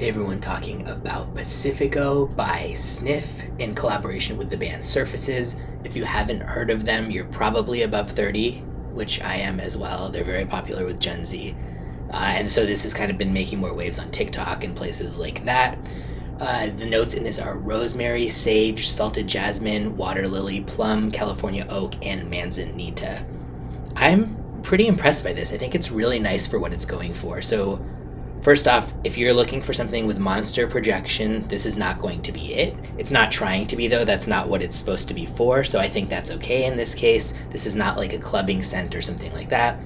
Hey everyone, talking about Pacifico by Snif in collaboration with the band Surfaces. If you haven't heard of them, you're probably above 30, which I am as well. They're very popular with Gen Z. And so this has kind of been making more waves on TikTok and places like that. The notes in this are rosemary, sage, salted jasmine, water lily, plum, California oak, and manzanita. I'm pretty impressed by this. I think it's really nice for what it's going for. So first off, if you're looking for something with monster projection, this is not going to be it. It's not trying to be, though. That's not what it's supposed to be for, so I think that's okay in this case. This is not like a clubbing scent or something like that.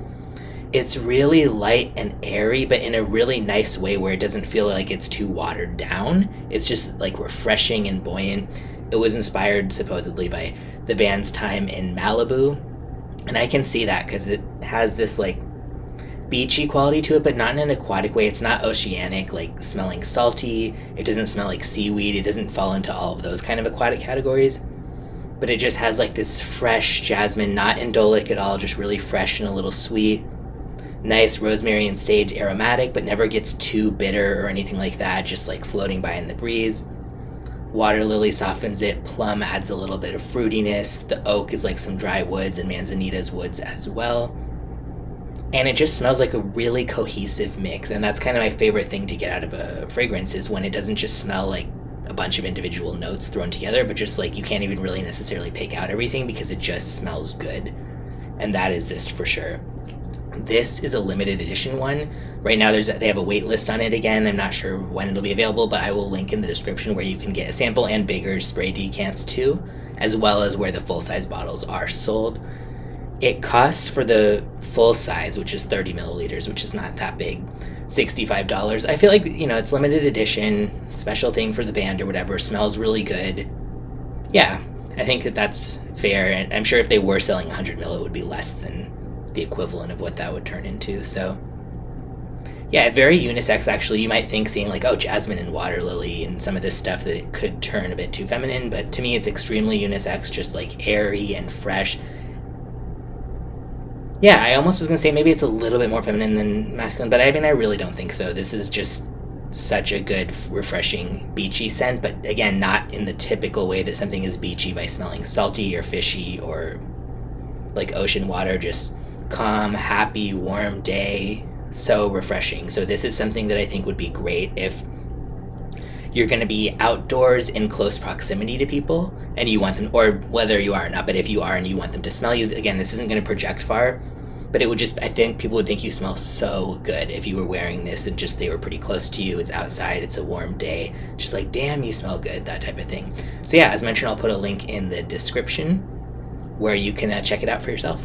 It's really light and airy, but in a really nice way where it doesn't feel like it's too watered down. It's just like refreshing and buoyant. It was inspired supposedly by the band's time in Malibu, and I can see that because it has this like beachy quality to it, but not in an aquatic way. It's not oceanic, like smelling salty. It doesn't smell like seaweed. It doesn't fall into all of those kind of aquatic categories. But it just has like this fresh jasmine, not indolic at all, just really fresh and a little sweet. Nice rosemary and sage aromatic, but never gets too bitter or anything like that, just like floating by in the breeze. Water lily softens it. Plum adds a little bit of fruitiness. The oak is like some dry woods, and manzanita's woods as well. And it just smells like a really cohesive mix, and that's kind of my favorite thing to get out of a fragrance, is when it doesn't just smell like a bunch of individual notes thrown together, but just like you can't even really necessarily pick out everything because it just smells good. And that is this for sure. This is a limited edition one. Right now they have a wait list on it again. I'm not sure when it'll be available, but I will link in the description where you can get a sample and bigger spray decants too, as well as where the full-size bottles are sold. It costs, for the full size, which is 30 milliliters, which is not that big, $65. I feel like, it's limited edition, special thing for the band or whatever, smells really good. Yeah, I think that's fair, and I'm sure if they were selling 100 mil, it would be less than the equivalent of what that would turn into, so. Yeah, very unisex, actually. You might think, seeing like, jasmine and water lily and some of this stuff, that it could turn a bit too feminine, but to me it's extremely unisex, just like airy and fresh. Yeah, I almost was going to say maybe it's a little bit more feminine than masculine, but I really don't think so. This is just such a good, refreshing, beachy scent, but again, not in the typical way that something is beachy by smelling salty or fishy or like ocean water. Just calm, happy, warm day. So refreshing. So this is something that I think would be great if you're going to be outdoors in close proximity to people and you want them, or whether you are or not, but if you are and you want them to smell you, again, this isn't going to project far, but it would just, I think people would think you smell so good if you were wearing this and just they were pretty close to you. It's outside, it's a warm day, just like, damn, you smell good, that type of thing. So yeah, as mentioned, I'll put a link in the description where you can check it out for yourself.